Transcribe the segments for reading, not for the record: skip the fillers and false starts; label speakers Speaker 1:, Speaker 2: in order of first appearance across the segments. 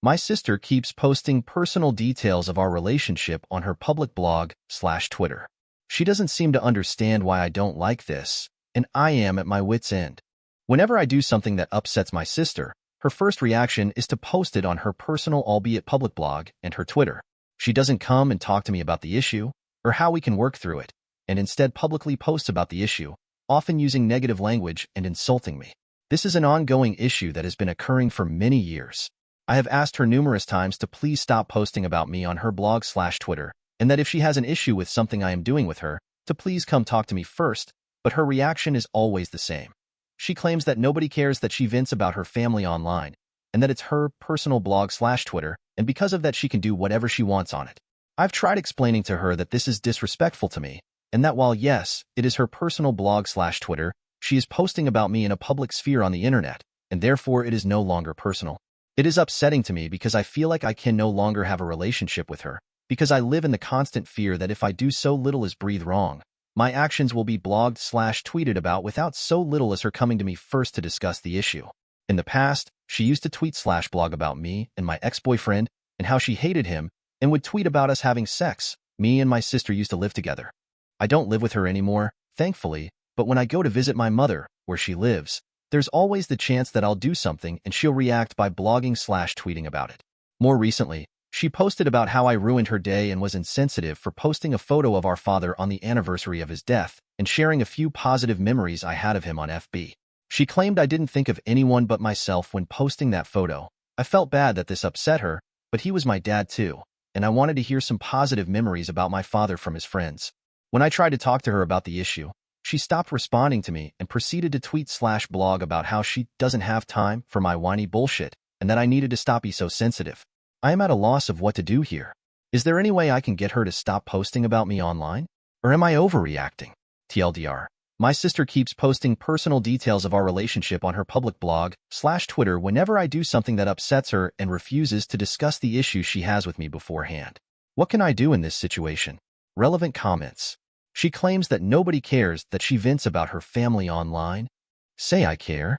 Speaker 1: My sister keeps posting personal details of our relationship on her public blog/Twitter. She doesn't seem to understand why I don't like this, and I am at my wit's end. Whenever I do something that upsets my sister, her first reaction is to post it on her personal, albeit public blog and her Twitter. She doesn't come and talk to me about the issue or how we can work through it, and instead publicly posts about the issue, often using negative language and insulting me. This is an ongoing issue that has been occurring for many years. I have asked her numerous times to please stop posting about me on her blog/Twitter, and that if she has an issue with something I am doing with her, to please come talk to me first, but her reaction is always the same. She claims that nobody cares that she vents about her family online, and that it's her personal blog/Twitter, and because of that she can do whatever she wants on it. I've tried explaining to her that this is disrespectful to me, and that while yes, it is her personal blog/Twitter, she is posting about me in a public sphere on the internet, and therefore it is no longer personal. It is upsetting to me because I feel like I can no longer have a relationship with her, because I live in the constant fear that if I do so little as breathe wrong, my actions will be blogged/tweeted about without so little as her coming to me first to discuss the issue. In the past, she used to tweet/blog about me and my ex-boyfriend and how she hated him and would tweet about us having sex. Me and my sister used to live together. I don't live with her anymore, thankfully, but when I go to visit my mother, where she lives, there's always the chance that I'll do something and she'll react by blogging/tweeting about it. More recently, she posted about how I ruined her day and was insensitive for posting a photo of our father on the anniversary of his death and sharing a few positive memories I had of him on FB. She claimed I didn't think of anyone but myself when posting that photo. I felt bad that this upset her, but he was my dad too, and I wanted to hear some positive memories about my father from his friends. When I tried to talk to her about the issue, she stopped responding to me and proceeded to tweet/blog about how she doesn't have time for my whiny bullshit and that I needed to stop being so sensitive. I am at a loss of what to do here. Is there any way I can get her to stop posting about me online? Or am I overreacting? TLDR. My sister keeps posting personal details of our relationship on her public blog/Twitter whenever I do something that upsets her and refuses to discuss the issue she has with me beforehand. What can I do in this situation? Relevant comments. She claims that nobody cares that she vents about her family online. Say I care.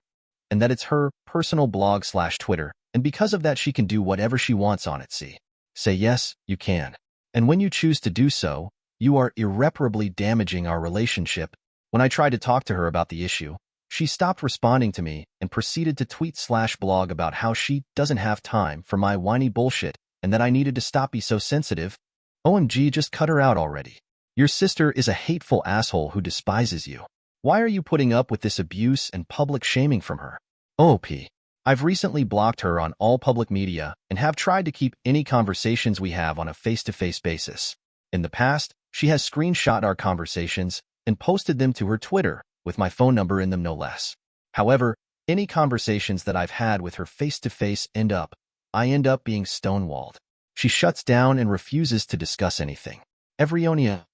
Speaker 1: And that it's her personal blog/Twitter, and because of that she can do whatever she wants on it. Say yes, you can. And when you choose to do so, you are irreparably damaging our relationship. When I tried to talk to her about the issue, she stopped responding to me and proceeded to tweet/blog about how she doesn't have time for my whiny bullshit and that I needed to stop being so sensitive. OMG, just cut her out already. Your sister is a hateful asshole who despises you. Why are you putting up with this abuse and public shaming from her? OP. I've recently blocked her on all public media and have tried to keep any conversations we have on a face-to-face basis. In the past, she has screenshot our conversations and posted them to her Twitter, with my phone number in them no less. However, any conversations that I've had with her face-to-face I end up being stonewalled. She shuts down and refuses to discuss anything. Everyonia.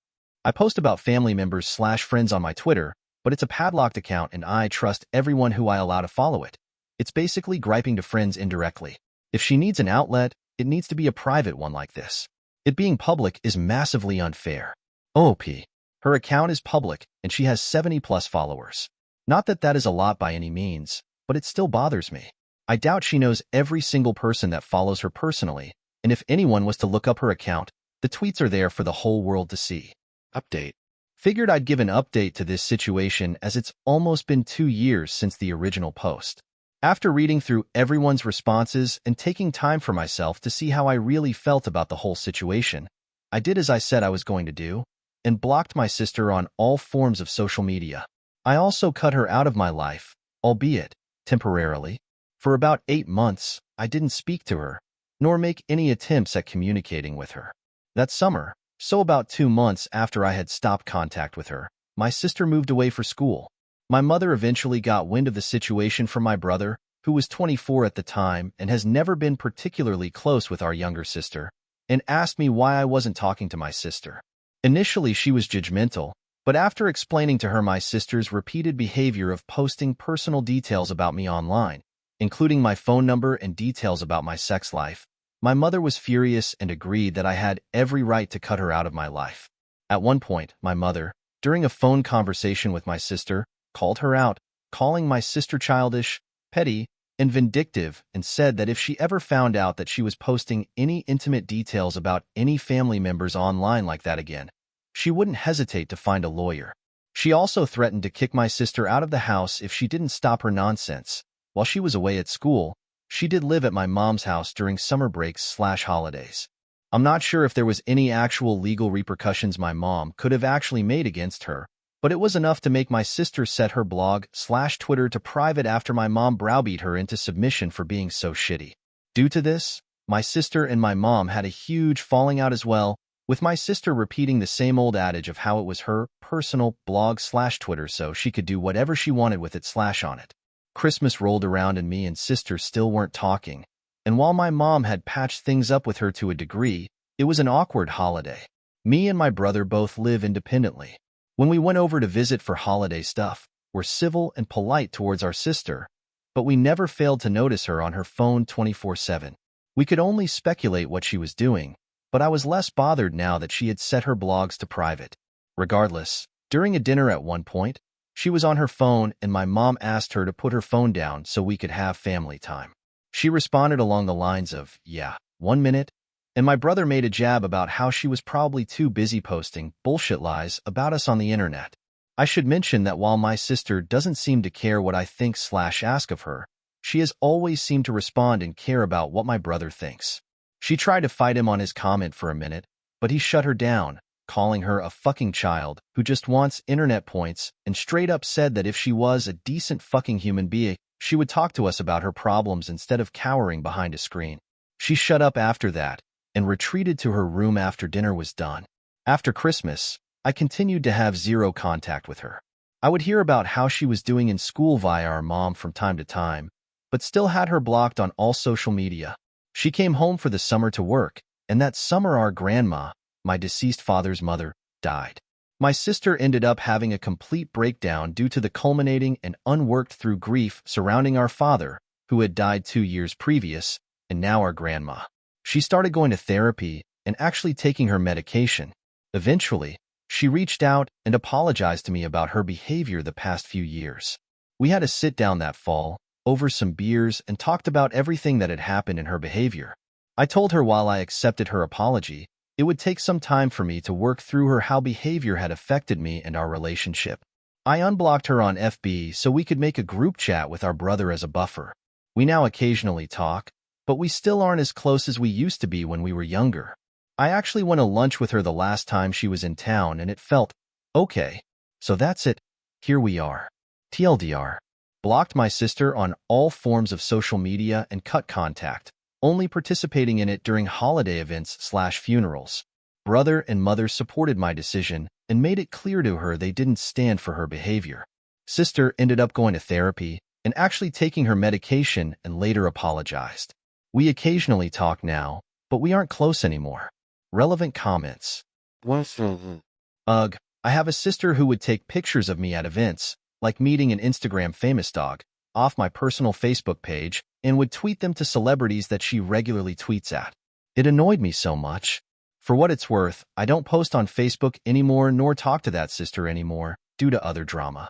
Speaker 1: I post about family members/friends on my Twitter, but it's a padlocked account and I trust everyone who I allow to follow it. It's basically griping to friends indirectly. If she needs an outlet, it needs to be a private one like this. It being public is massively unfair. OP. Her account is public and she has 70+ followers. Not that that is a lot by any means, but it still bothers me. I doubt she knows every single person that follows her personally, and if anyone was to look up her account, the tweets are there for the whole world to see. Update. Figured I'd give an update to this situation as it's almost been 2 years since the original post. After reading through everyone's responses and taking time for myself to see how I really felt about the whole situation, I did as I said I was going to do, and blocked my sister on all forms of social media. I also cut her out of my life, albeit temporarily. For about 8 months, I didn't speak to her, nor make any attempts at communicating with her. That summer, so about 2 months after I had stopped contact with her, my sister moved away for school. My mother eventually got wind of the situation from my brother, who was 24 at the time and has never been particularly close with our younger sister, and asked me why I wasn't talking to my sister. Initially, she was judgmental, but after explaining to her my sister's repeated behavior of posting personal details about me online, including my phone number and details about my sex life, my mother was furious and agreed that I had every right to cut her out of my life. At one point, my mother, during a phone conversation with my sister, called her out, calling my sister childish, petty, and vindictive, and said that if she ever found out that she was posting any intimate details about any family members online like that again, she wouldn't hesitate to find a lawyer. She also threatened to kick my sister out of the house if she didn't stop her nonsense. While she was away at school, she did live at my mom's house during summer breaks/holidays. I'm not sure if there was any actual legal repercussions my mom could have actually made against her, but it was enough to make my sister set her blog/Twitter to private after my mom browbeat her into submission for being so shitty. Due to this, my sister and my mom had a huge falling out as well, with my sister repeating the same old adage of how it was her personal blog/Twitter so she could do whatever she wanted with it/on it. Christmas rolled around and me and sister still weren't talking, and while my mom had patched things up with her to a degree, it was an awkward holiday. Me and my brother both live independently. When we went over to visit for holiday stuff, we're civil and polite towards our sister, but we never failed to notice her on her phone 24/7. We could only speculate what she was doing, but I was less bothered now that she had set her blogs to private. Regardless, during a dinner at one point, she was on her phone and my mom asked her to put her phone down so we could have family time. She responded along the lines of, "Yeah, 1 minute," and my brother made a jab about how she was probably too busy posting bullshit lies about us on the internet. I should mention that while my sister doesn't seem to care what I think/ask of her, she has always seemed to respond and care about what my brother thinks. She tried to fight him on his comment for a minute, but he shut her down, calling her a fucking child who just wants internet points, and straight up said that if she was a decent fucking human being, she would talk to us about her problems instead of cowering behind a screen. She shut up after that and retreated to her room after dinner was done. After Christmas, I continued to have zero contact with her. I would hear about how she was doing in school via our mom from time to time, but still had her blocked on all social media. She came home for the summer to work, and that summer our grandma, my deceased father's mother, died. My sister ended up having a complete breakdown due to the culminating and unworked-through grief surrounding our father, who had died 2 years previous, and now our grandma. She started going to therapy and actually taking her medication. Eventually, she reached out and apologized to me about her behavior the past few years. We had a sit-down that fall, over some beers, and talked about everything that had happened in her behavior. I told her while I accepted her apology, it would take some time for me to work through her how behavior had affected me and our relationship. I unblocked her on FB so we could make a group chat with our brother as a buffer. We now occasionally talk, but we still aren't as close as we used to be when we were younger. I actually went to lunch with her the last time she was in town and it felt, okay, so that's it, here we are. TLDR. Blocked my sister on all forms of social media and cut contact, only participating in it during holiday events/funerals. Brother and mother supported my decision and made it clear to her they didn't stand for her behavior. Sister ended up going to therapy and actually taking her medication and later apologized. We occasionally talk now, but we aren't close anymore. Relevant comments. Ugh, I have a sister who would take pictures of me at events, like meeting an Instagram famous dog, off my personal Facebook page and would tweet them to celebrities that she regularly tweets at. It annoyed me so much. For what it's worth, I don't post on Facebook anymore nor talk to that sister anymore due to other drama.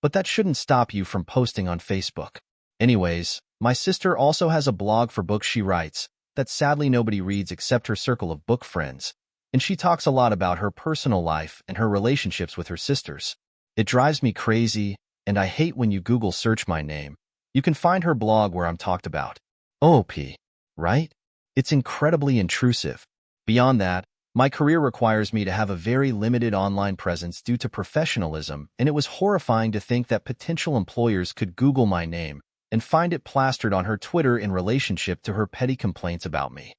Speaker 1: But that shouldn't stop you from posting on Facebook. Anyways, my sister also has a blog for books she writes that sadly nobody reads except her circle of book friends, and she talks a lot about her personal life and her relationships with her sisters. It drives me crazy, and I hate when you Google search my name. You can find her blog where I'm talked about. OP, right? It's incredibly intrusive. Beyond that, my career requires me to have a very limited online presence due to professionalism, and it was horrifying to think that potential employers could Google my name and find it plastered on her Twitter in relationship to her petty complaints about me.